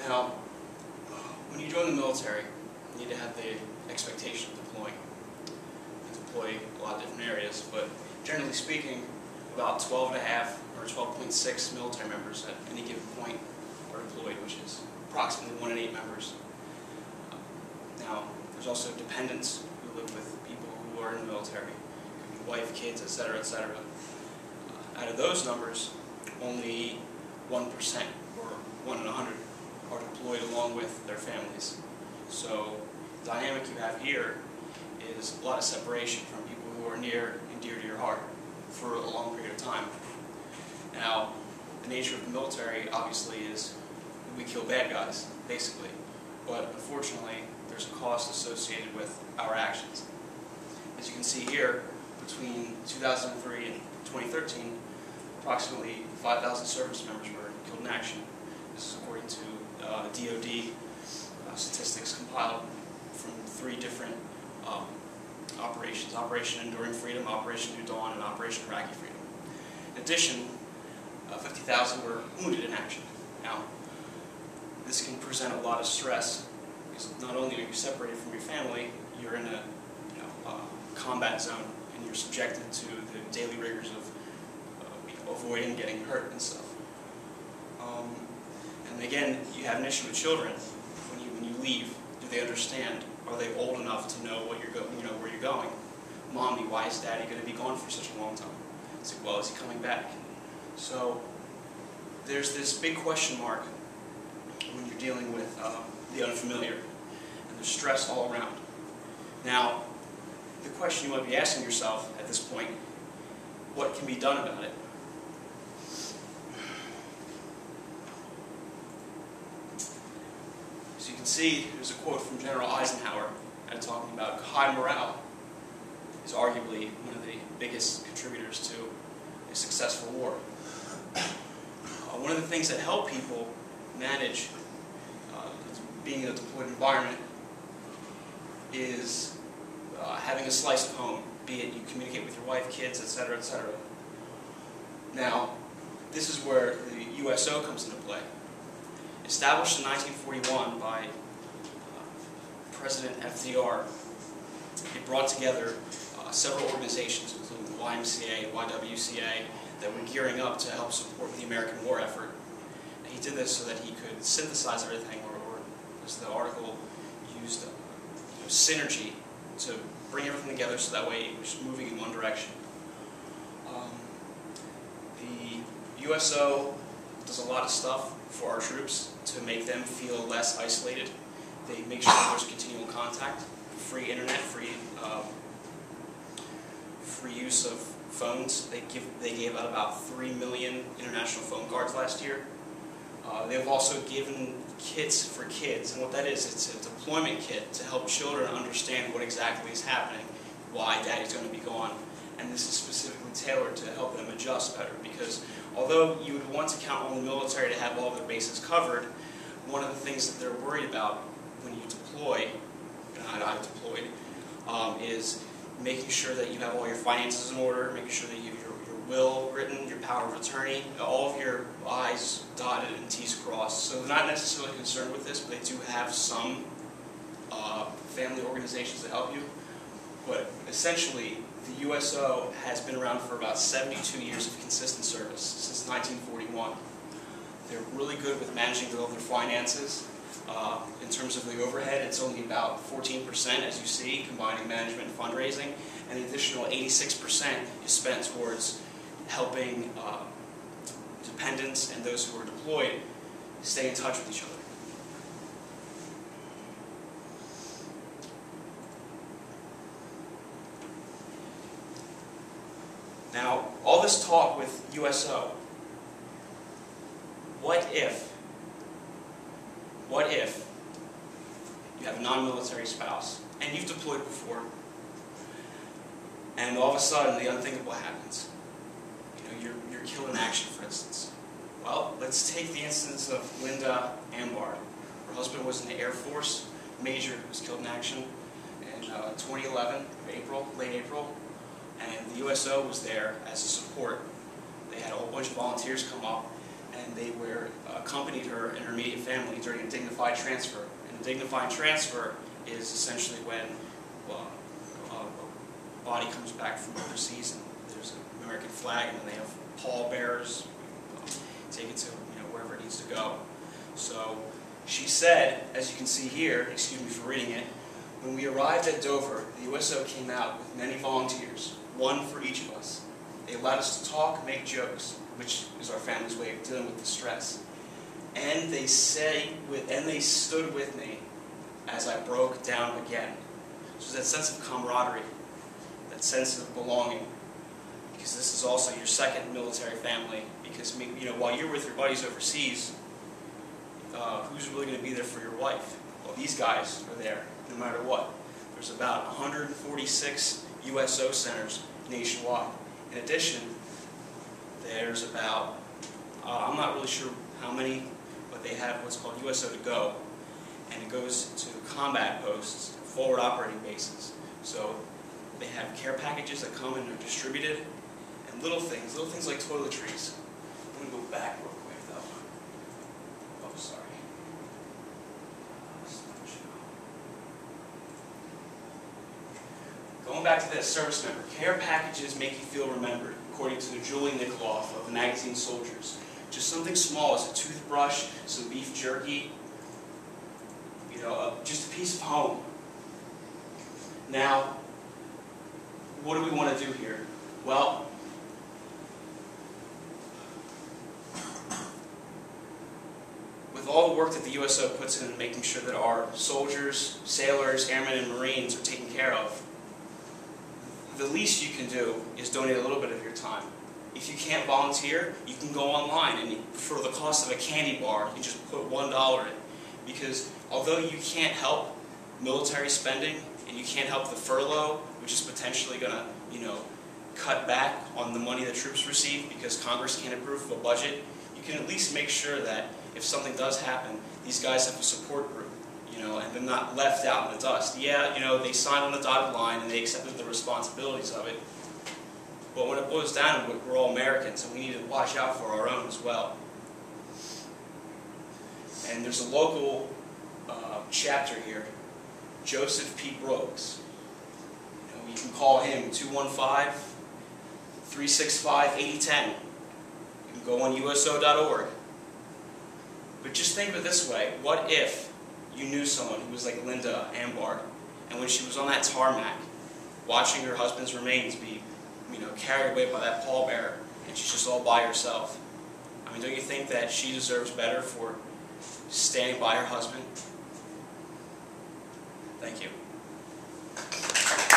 Now, when you join the military, you need to have the expectation of deploying. You deploy a lot of different areas, but generally speaking, about 12.5 or 12.6 military members at any given point are deployed, which is approximately 1 in 8 members. Now, there's also dependents who live with people who are in the military, could be wife, kids, etc., etc. Out of those numbers, only 1% or 1 in 100 are deployed along with their families. So the dynamic you have here is a lot of separation from people who are near and dear to your heart for a long period of time. Now, the nature of the military obviously is we kill bad guys, basically. But unfortunately, there's a cost associated with our actions. As you can see here, between 2003 and 2013, approximately 5,000 service members were killed in action. This is according to DoD statistics compiled from 3 different operations: Operation Enduring Freedom, Operation New Dawn, and Operation Iraqi Freedom. In addition, 50,000 were wounded in action. Now, this can present a lot of stress because not only are you separated from your family, you're in a combat zone and you're subjected to the daily rigors of avoiding getting hurt and stuff. And again, you have an issue with children. When you leave, do they understand? Are they old enough to know what where you're going? Mommy, why is Daddy going to be gone for such a long time? It's like, well, is he coming back? So there's this big question mark when you're dealing with the unfamiliar, and there's stress all around. Now, the question you might be asking yourself at this point, what can be done about it? As you can see, there's a quote from General Eisenhower talking about high morale is arguably one of the biggest contributors to a successful war. One of the things that help people manage being in a deployed environment is having a slice of home, be it you communicate with your wife, kids, etc., etc. Now, this is where the USO comes into play. Established in 1941 by President FDR, it brought together several organizations, including the YMCA and YWCA, that were gearing up to help support the American war effort. And he did this so that he could synthesize everything, or as the article used, synergy to bring everything together so that way it was moving in one direction. The USO does a lot of stuff for our troops to make them feel less isolated. They make sure that there's continual contact, free internet, free use of phones. They gave out about 3 million international phone cards last year. They've also given kits for kids, and what that is, it's a deployment kit to help children understand what exactly is happening, why Daddy's going to be gone, and this is specifically tailored to help them adjust better, because although you would want to count on the military to have all of their bases covered, one of the things that they're worried about when you deploy, and I've deployed, is making sure that you have all your finances in order, making sure that you have your will written, your power of attorney, all of your I's dotted and T's crossed. So they're not necessarily concerned with this, but they do have some family organizations that help you. But essentially, the USO has been around for about 72 years of consistent service, since 1941. They're really good with managing all their finances. In terms of the overhead, it's only about 14%, as you see, combining management and fundraising, and an additional 86% is spent towards helping dependents and those who are deployed stay in touch with each other. Now, all this talk with USO, what if you have a non-military spouse, and you've deployed before, and all of a sudden the unthinkable happens? You're killed in action, for instance. Well, let's take the instance of Linda Ambard. Her husband was in the Air Force, Major, who was killed in action in 2011, late April, and the USO was there as a support. They had a whole bunch of volunteers come up, and they accompanied her and her immediate family during a dignified transfer. And a dignified transfer is essentially when a body comes back from overseas and there's an American flag, and then they have pallbearers take it to wherever it needs to go. So she said, as you can see here, excuse me for reading it, when we arrived at Dover, the USO came out with many volunteers, one for each of us. They allowed us to talk, make jokes, which is our family's way of dealing with distress. And they stood with me as I broke down again. So that sense of camaraderie, that sense of belonging, because this is also your second military family. Because while you're with your buddies overseas, who's really going to be there for your wife? Well, these guys are there no matter what. There's about 146 USO centers nationwide. In addition, there's about, I'm not really sure how many, but they have what's called USO to go, and it goes to combat posts, forward operating bases. So they have care packages that come and are distributed, and little things like toiletries. I'm going to go back real quick though. Oh, sorry. Going back to that service member, care packages make you feel remembered, according to Julie Nikoloff of the magazine Soldiers. Just something small as a toothbrush, some beef jerky, just a piece of home. Now, what do we want to do here? Well, with all the work that the USO puts in making sure that our soldiers, sailors, airmen, and Marines are taken care of, the least you can do is donate a little bit of your time. If you can't volunteer, you can go online, and for the cost of a candy bar, you just put $1 in. Because although you can't help military spending, and you can't help the furlough, which is potentially going to, cut back on the money the troops receive because Congress can't approve of a budget, you can at least make sure that if something does happen, these guys have a support group, and they're not left out in the dust. Yeah, they signed on the dotted line and they accepted the responsibilities of it. But when it boils down to it, we're all Americans, and we need to watch out for our own as well. And there's a local chapter here, Joseph P. Brooks. You can call him 215-365-8010. You can go on USO.org. But just think of it this way. What if you knew someone who was like Linda Ambar, and when she was on that tarmac, watching her husband's remains be carried away by that pallbearer, and she's just all by herself? I mean, don't you think that she deserves better for standing by her husband? Thank you.